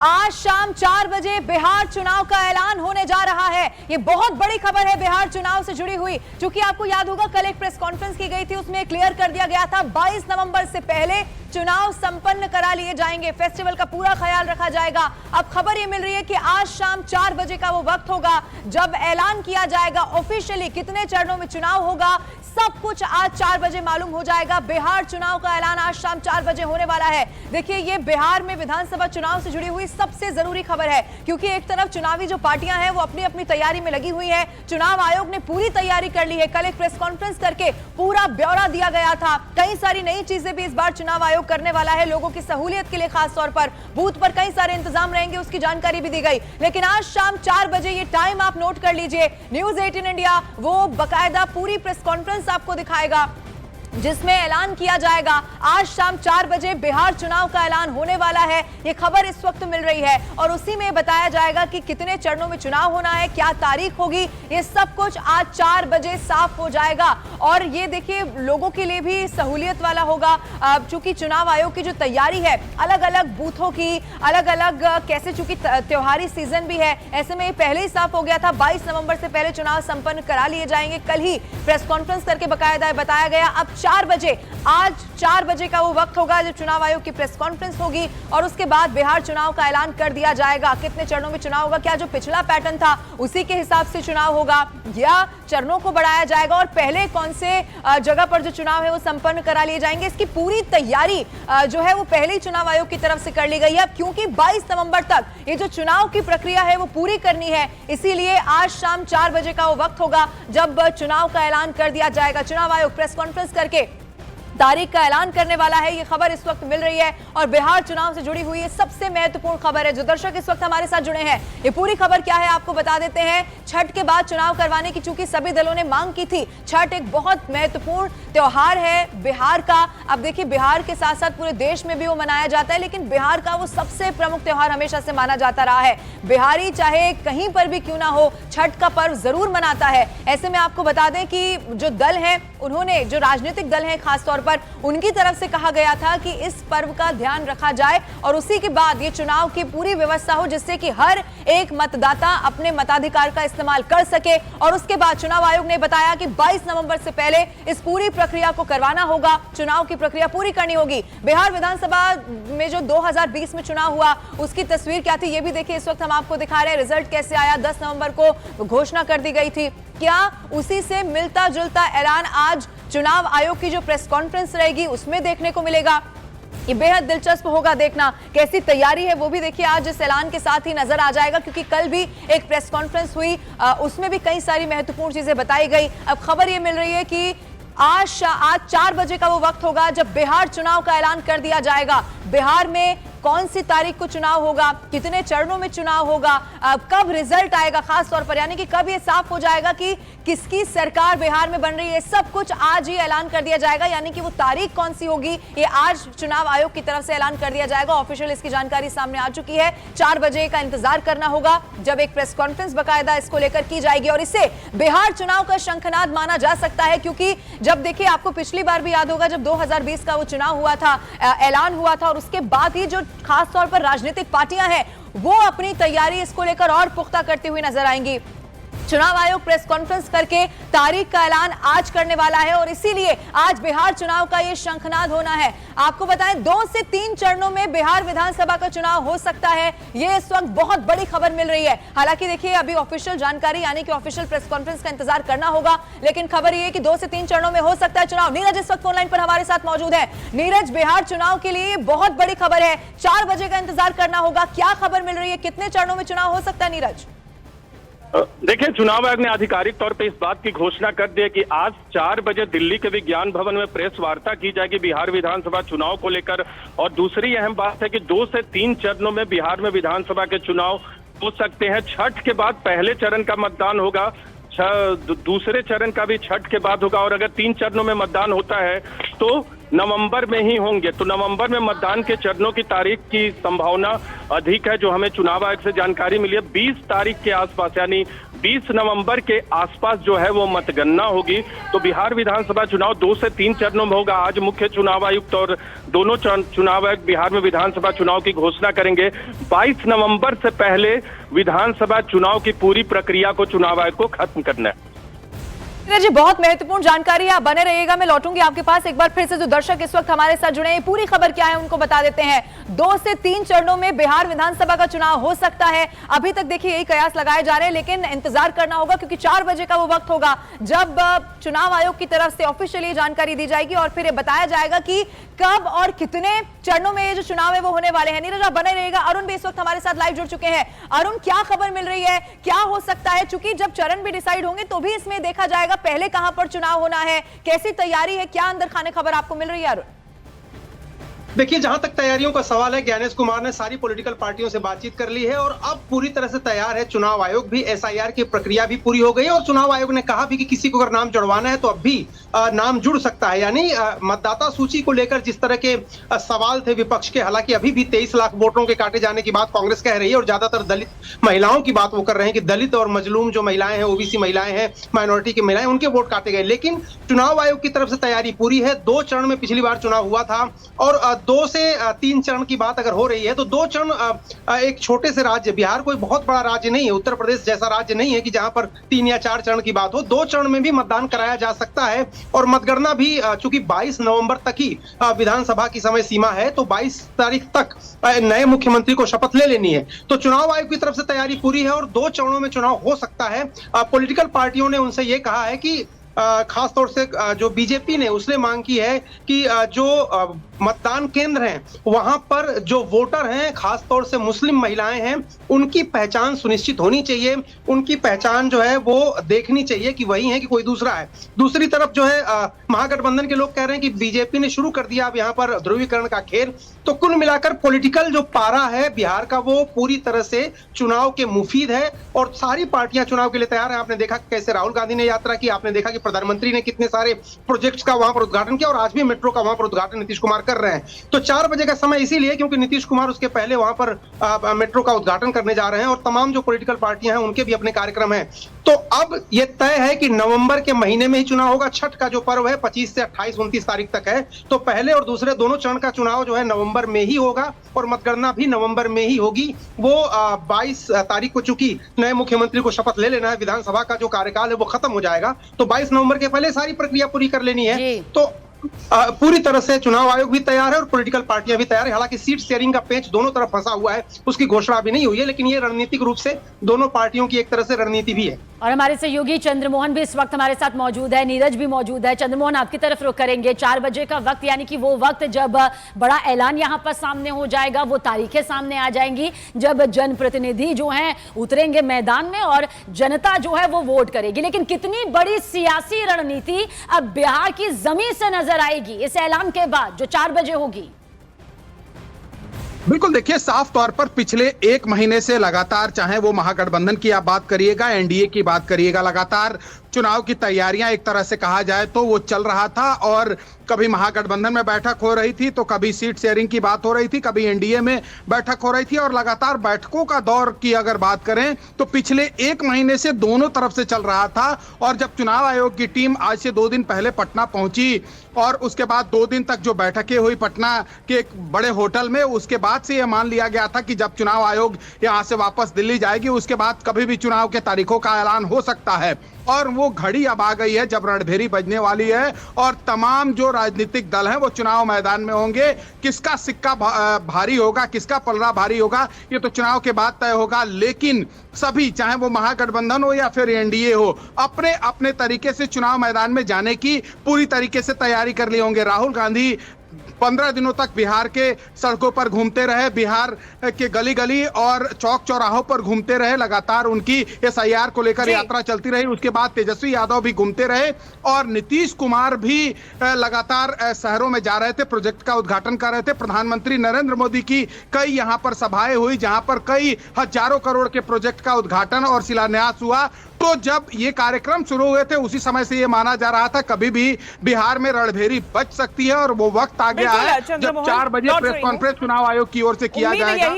आज शाम 4 बजे बिहार चुनाव का ऐलान होने जा रहा है। ये बहुत बड़ी खबर है बिहार चुनाव से जुड़ी हुई। क्योंकि आपको याद होगा कल एक प्रेस कॉन्फ्रेंस की गई थी, उसमें क्लियर कर दिया गया था 22 नवंबर से पहले चुनाव संपन्न करा लिए जाएंगे, फेस्टिवल का पूरा ख्याल रखा जाएगा। अब खबर ये मिल रही है कि आज शाम 4 बजे का वो वक्त होगा जब ऐलान किया जाएगा ऑफिशियली कितने चरणों में चुनाव होगा। सब कुछ आज 4 बजे मालूम हो जाएगा। बिहार चुनाव का ऐलान आज शाम 4 बजे होने वाला है। देखिए, ये बिहार में विधानसभा चुनाव से जुड़ी हुई सबसे जरूरी खबर है, क्योंकि एक तरफ चुनावी जो पार्टियां हैं वो अपनी अपनी तैयारी में लगी हुई है। चुनाव आयोग ने पूरी तैयारी कर ली है। कल एक प्रेस कॉन्फ्रेंस करके पूरा ब्यौरा दिया गया था। कई सारी नई चीजें भी इस बार चुनाव आयोग करने वाला है। लोगों की सहूलियत के लिए खास तौर पर बूथ पर कई सारे इंतजाम रहेंगे, उसकी जानकारी भी दी गई। लेकिन आज शाम 4 बजे, ये टाइम आप नोट कर लीजिए, न्यूज 18 इंडिया वो बाकायदा पूरी प्रेस कॉन्फ्रेंस आपको दिखाएगा जिसमें ऐलान किया जाएगा। आज शाम 4 बजे बिहार चुनाव का ऐलान होने वाला है। ये खबर इस वक्त मिल रही है और उसी में बताया जाएगा कि कितने चरणों में चुनाव होना है, क्या तारीख होगी। ये सब कुछ आज 4 बजे साफ हो जाएगा। और ये देखिए, लोगों के लिए भी सहूलियत वाला होगा, चूंकि चुनाव आयोग की जो तैयारी है अलग अलग बूथों की, अलग अलग कैसे, चूंकि त्योहारी सीजन भी है, ऐसे में पहले ही साफ हो गया था 22 नवंबर से पहले चुनाव संपन्न करा लिए जाएंगे। कल ही प्रेस कॉन्फ्रेंस करके बाकायदा बताया गया। अब 4 बजे, आज 4 बजे का वो वक्त होगा जब चुनाव आयोग की प्रेस कॉन्फ्रेंस होगी और उसके बाद बिहार चुनाव का ऐलान कर दिया जाएगा। कितने चरणों में चुनाव होगा, क्या जो पिछला पैटर्न था उसी के हिसाब से चुनाव होगा या चरणों को बढ़ाया जाएगा और पहले कौन से जगह पर जो चुनाव है वो संपन्न करा लिए जाएंगे। इसकी पूरी तैयारी जो है वो पहले ही चुनाव आयोग की तरफ से कर ली गई है, क्योंकि 22 नवंबर तक ये जो चुनाव की प्रक्रिया है वो पूरी करनी है। इसीलिए आज शाम 4 बजे का वो वक्त होगा जब चुनाव का ऐलान कर दिया जाएगा। चुनाव आयोग प्रेस कॉन्फ्रेंस करके तारीख का ऐलान करने वाला है। ये खबर इस वक्त मिल रही है और बिहार चुनाव से जुड़ी हुई है सबसे महत्वपूर्ण खबर है। जो दर्शक इस वक्त हमारे साथ जुड़े हैं, ये पूरी खबर क्या है आपको बता देते हैं। छठ के बाद चुनाव करवाने की चूंकि सभी दलों ने मांग की थी। छठ एक बहुत महत्वपूर्ण त्योहार है बिहार का। अब देखिए, बिहार के साथ साथ पूरे देश में भी वो मनाया जाता है, लेकिन बिहार का वो सबसे प्रमुख त्योहार हमेशा से माना जाता रहा है। बिहारी चाहे कहीं पर भी क्यों ना हो, छठ का पर्व जरूर मनाता है। ऐसे में आपको बता दें कि जो दल है, उन्होंने, जो राजनीतिक दल है खासतौर पर, उनकी तरफ से कहा गया था कि इस पर्व का ध्यान रखा जाए और उसी के बाद ये चुनाव की पूरी व्यवस्था हो, जिससे कि हर एक मतदाता अपने मताधिकार का इस्तेमाल कर सके। और उसके बाद चुनाव आयोग ने बताया कि 22 नवंबर से पहले इस पूरी प्रक्रिया को करवाना होगा, चुनाव की प्रक्रिया पूरी करनी होगी। बिहार विधानसभा में जो 2020 में चुनाव हुआ उसकी तस्वीर क्या थी, ये भी देखिए, इस वक्त हम आपको दिखा रहे हैं। रिजल्ट कैसे आया, 10 नवंबर को घोषणा कर दी गई थी। क्या उसी से मिलता जुलता ऐलान आज चुनाव आयोग की जो प्रेस कॉन्फ्रेंस रहेगी उसमें देखने को मिलेगा? ये बेहद दिलचस्प होगा देखना कैसी तैयारी है। वो भी देखिए आज इस ऐलान के साथ ही नजर आ जाएगा, क्योंकि कल भी एक प्रेस कॉन्फ्रेंस हुई, उसमें भी कई सारी महत्वपूर्ण चीजें बताई गई। अब खबर ये मिल रही है कि आज 4 बजे का वो वक्त होगा जब बिहार चुनाव का ऐलान कर दिया जाएगा। बिहार में कौन सी तारीख को चुनाव होगा, कितने चरणों में चुनाव होगा, कब रिजल्ट आएगा खास तौर पर, यानी कि कब ये साफ हो जाएगा कि किसकी सरकार बिहार में बन रही है, सब कुछ आज ही ऐलान कर दिया जाएगा। यानी कि वो तारीख कौन सी होगी ये आज चुनाव आयोग की तरफ से ऐलान कर दिया जाएगा। ऑफिशियल इसकी जानकारी सामने आ चुकी है। 4 बजे का इंतजार करना होगा जब एक प्रेस कॉन्फ्रेंस बाकायदा इसको लेकर की जाएगी और इसे बिहार चुनाव का शंखनाद माना जा सकता है। क्योंकि जब देखिए, आपको पिछली बार भी याद होगा जब 2020 का वो चुनाव हुआ था, ऐलान हुआ था और उसके बाद ही जो खास तौर पर राजनीतिक पार्टियां हैं वो अपनी तैयारी इसको लेकर और पुख्ता करती हुई नजर आएंगी। चुनाव आयोग प्रेस कॉन्फ्रेंस करके तारीख का ऐलान आज करने वाला है और इसीलिए आज बिहार चुनाव का ये शंखनाद होना है। आपको बताएं, 2 से 3 चरणों में बिहार विधानसभा का चुनाव हो सकता है। ये इस वक्त बहुत बड़ी खबर मिल रही है। हालांकि देखिए, अभी ऑफिशियल जानकारी यानी कि ऑफिशियल प्रेस कॉन्फ्रेंस का इंतजार करना होगा, लेकिन खबर ये है कि 2 से 3 चरणों में हो सकता है चुनाव। नीरज इस वक्त ऑनलाइन पर हमारे साथ मौजूद है। नीरज, बिहार चुनाव के लिए बहुत बड़ी खबर है, 4 बजे का इंतजार करना होगा। क्या खबर मिल रही है, कितने चरणों में चुनाव हो सकता है नीरज? देखिए, चुनाव आयोग ने आधिकारिक तौर पे इस बात की घोषणा कर दी है कि आज 4 बजे दिल्ली के विज्ञान भवन में प्रेस वार्ता की जाएगी बिहार विधानसभा चुनाव को लेकर। और दूसरी अहम बात है कि 2 से 3 चरणों में बिहार में विधानसभा के चुनाव हो सकते हैं। छठ के बाद पहले चरण का मतदान होगा, दूसरे चरण का भी छठ के बाद होगा और अगर 3 चरणों में मतदान होता है तो नवंबर में ही होंगे। तो नवंबर में मतदान के चरणों की तारीख की संभावना अधिक है, जो हमें चुनाव आयोग से जानकारी मिली है। 20 तारीख के आसपास, यानी 20 नवंबर के आसपास जो है वो मतगणना होगी। तो बिहार विधानसभा चुनाव 2 से 3 चरणों में होगा। आज मुख्य चुनाव आयुक्त और दोनों चुनाव आयुक्त बिहार में विधानसभा चुनाव की घोषणा करेंगे। 22 नवंबर से पहले विधानसभा चुनाव की पूरी प्रक्रिया को चुनाव आयोग को खत्म करना है। जी बहुत महत्वपूर्ण जानकारी है, आप बने रहिएगा। मैं लौटूंगी आपके पास एक बार फिर से। जो दर्शक इस वक्त हमारे साथ जुड़े हैं, पूरी खबर क्या है उनको बता देते हैं। 2 से 3 चरणों में बिहार विधानसभा का चुनाव हो सकता है। अभी तक देखिए यही कयास लगाए जा रहे हैं, लेकिन इंतजार करना होगा क्योंकि 4 बजे का वो वक्त होगा जब चुनाव आयोग की तरफ से ऑफिशियली जानकारी दी जाएगी और फिर ये बताया जाएगा कि कब और कितने चरणों में ये जो चुनाव है वो होने वाले हैं। नीरज आप बने रहिएगा। अरुण भी इस वक्त हमारे साथ लाइव जुड़ चुके हैं। अरुण, क्या खबर मिल रही है, क्या हो सकता है? चूंकि जब चरण भी डिसाइड होंगे तो भी इसमें देखा जाएगा पहले कहां पर चुनाव होना है, कैसी तैयारी है, क्या अंदर खाने खबर आपको मिल रही है अरुण? देखिए, जहां तक तैयारियों का सवाल है, ज्ञानेश कुमार ने सारी पॉलिटिकल पार्टियों से बातचीत कर ली है और अब पूरी तरह से तैयार है चुनाव आयोग भी। एसआईआर की प्रक्रिया भी पूरी हो गई है और चुनाव आयोग ने कहा भी कि किसी को अगर नाम जुड़वाना है तो अब भी नाम जुड़ सकता है। यानी मतदाता सूची को लेकर जिस तरह के सवाल थे विपक्ष के, हालांकि अभी भी 23 लाख वोटरों के काटे जाने की बात कांग्रेस कह रही है और ज्यादातर दलित महिलाओं की बात वो कर रहे हैं कि दलित और मजलूम जो महिलाएं हैं, ओबीसी महिलाएं हैं, माइनॉरिटी की महिलाएं, उनके वोट काटे गए। लेकिन चुनाव आयोग की तरफ से तैयारी पूरी है। 2 चरण में पिछली बार चुनाव हुआ था और 2 से 3 चरण की बात अगर हो रही है तो 2 चरण एक छोटे से राज्य, बिहार कोई बहुत बड़ा राज्य नहीं है, उत्तर प्रदेश जैसा राज्य नहीं है कि जहां पर 3 या 4 चरण की बात हो। 2 चरण में भी मतदान कराया जा सकता है और मतगणना भी चूंकि 22 नवंबर तक ही विधानसभा की समय सीमा है तो 22 तारीख तक नए मुख्यमंत्री को शपथ ले लेनी है। तो चुनाव आयोग की तरफ से तैयारी पूरी है और 2 चरणों में चुनाव हो सकता है। पॉलिटिकल पार्टियों ने उनसे यह कहा है कि खास तौर से जो बीजेपी ने उसने मांग की है कि जो मतदान केंद्र हैं वहां पर जो वोटर हैं, खास तौर से मुस्लिम महिलाएं हैं, उनकी पहचान सुनिश्चित होनी चाहिए। उनकी पहचान जो है वो देखनी चाहिए कि वही है कि कोई दूसरा है। दूसरी तरफ जो है महागठबंधन के लोग कह रहे हैं कि बीजेपी ने शुरू कर दिया अब यहाँ पर ध्रुवीकरण का खेल। तो कुल मिलाकर पॉलिटिकल जो पारा है बिहार का वो पूरी तरह से चुनाव के मुफीद है और सारी पार्टियां चुनाव के लिए तैयार है। आपने देखा कैसे राहुल गांधी ने यात्रा की, आपने देखा कि प्रधानमंत्री ने कितने सारे प्रोजेक्ट्स का वहां पर उद्घाटन किया और आज भी मेट्रो का वहां पर उद्घाटन नीतीश कुमार कर रहे हैं। तो 4 बजे का समय इसीलिए क्योंकि नीतीश कुमार उसके पहले वहां पर मेट्रो का उद्घाटन करने जा रहे हैं और तमाम जो पॉलिटिकल पार्टियां हैं उनके भी अपने कार्यक्रम हैं। तो अब यह तय है कि नवंबर के महीने में ही चुनाव होगा। छठ का जो पर्व है 25 से 28-29 तारीख तक है, तो पहले और दूसरे दोनों चरण का चुनाव जो है नवंबर में ही होगा और मतगणना भी नवंबर में ही होगी। वो 22 तारीख को चूंकि नए मुख्यमंत्री को शपथ ले लेना है, विधानसभा का जो कार्यकाल है वो खत्म हो जाएगा, तो 22 नवंबर के पहले सारी प्रक्रिया पूरी कर लेनी है। तो पूरी तरह से चुनाव आयोग भी तैयार है और पॉलिटिकल पार्टियां भी तैयार है। हालांकि सीट शेयरिंग का पेच दोनों तरफ फंसा हुआ है, उसकी घोषणा अभी नहीं हुई है, लेकिन ये रणनीतिक रूप से दोनों पार्टियों की एक तरह से रणनीति भी है। और हमारे सहयोगी चंद्रमोहन भी इस वक्त हमारे साथ मौजूद है, नीरज भी मौजूद है। चंद्रमोहन, आपकी तरफ रुख करेंगे। 4 बजे का वक्त, यानी कि वो वक्त जब बड़ा ऐलान यहां पर सामने हो जाएगा, वो तारीखें सामने आ जाएंगी जब जनप्रतिनिधि जो हैं उतरेंगे मैदान में और जनता जो है वो वोट करेगी। लेकिन कितनी बड़ी सियासी रणनीति अब बिहार की जमीन से नजर आएगी इस ऐलान के बाद जो 4 बजे होगी? बिल्कुल, देखिए साफ तौर पर पिछले 1 महीने से लगातार, चाहे वो महागठबंधन की आप बात करिएगा, एनडीए की बात करिएगा, लगातार चुनाव की तैयारियां एक तरह से कहा जाए तो वो चल रहा था और कभी महागठबंधन में बैठक हो रही थी तो कभी सीट शेयरिंग की बात हो रही थी, कभी एनडीए में बैठक हो रही थी और लगातार बैठकों का दौर की अगर बात करें तो पिछले 1 महीने से दोनों तरफ से चल रहा था। और जब चुनाव आयोग की टीम आज से 2 दिन पहले पटना पहुंची और उसके बाद 2 दिन तक जो बैठकें हुई पटना के एक बड़े होटल में, उसके बाद से यह मान लिया गया था कि जब चुनाव आयोग यहां से वापस दिल्ली जाएगी उसके बाद कभी भी चुनाव के तारीखों का ऐलान हो सकता है। और वो घड़ी अब आ गई है जब रणभेरी बजने वाली है और तमाम जो राजनीतिक दल हैं वो चुनाव मैदान में होंगे। किसका सिक्का भारी होगा, किसका पलड़ा भारी होगा, ये तो चुनाव के बाद तय होगा। लेकिन सभी, चाहे वो महागठबंधन हो या फिर एनडीए हो, अपने अपने तरीके से चुनाव मैदान में जाने की पूरी तरीके से तैयारी कर लिए होंगे। राहुल गांधी 15 दिनों तक बिहार के सड़कों पर घूमते रहे, बिहार के गली गली और चौक चौराहों पर घूमते रहे, लगातार उनकी एसआईआर को लेकर यात्रा चलती रही। उसके बाद तेजस्वी यादव भी घूमते रहे और नीतीश कुमार भी लगातार शहरों में जा रहे थे, प्रोजेक्ट का उद्घाटन कर रहे थे। प्रधानमंत्री नरेंद्र मोदी की कई यहां पर सभाएं हुई जहां पर कई हजारों करोड़ के प्रोजेक्ट का उद्घाटन और शिलान्यास हुआ। तो जब ये कार्यक्रम शुरू हुए थे उसी समय से ये माना जा रहा था कभी भी बिहार में रणभेरी बच सकती है और वो वक्त आ गया है जब 4 बजे प्रेस कॉन्फ्रेंस चुनाव आयोग की ओर से किया जाएगा।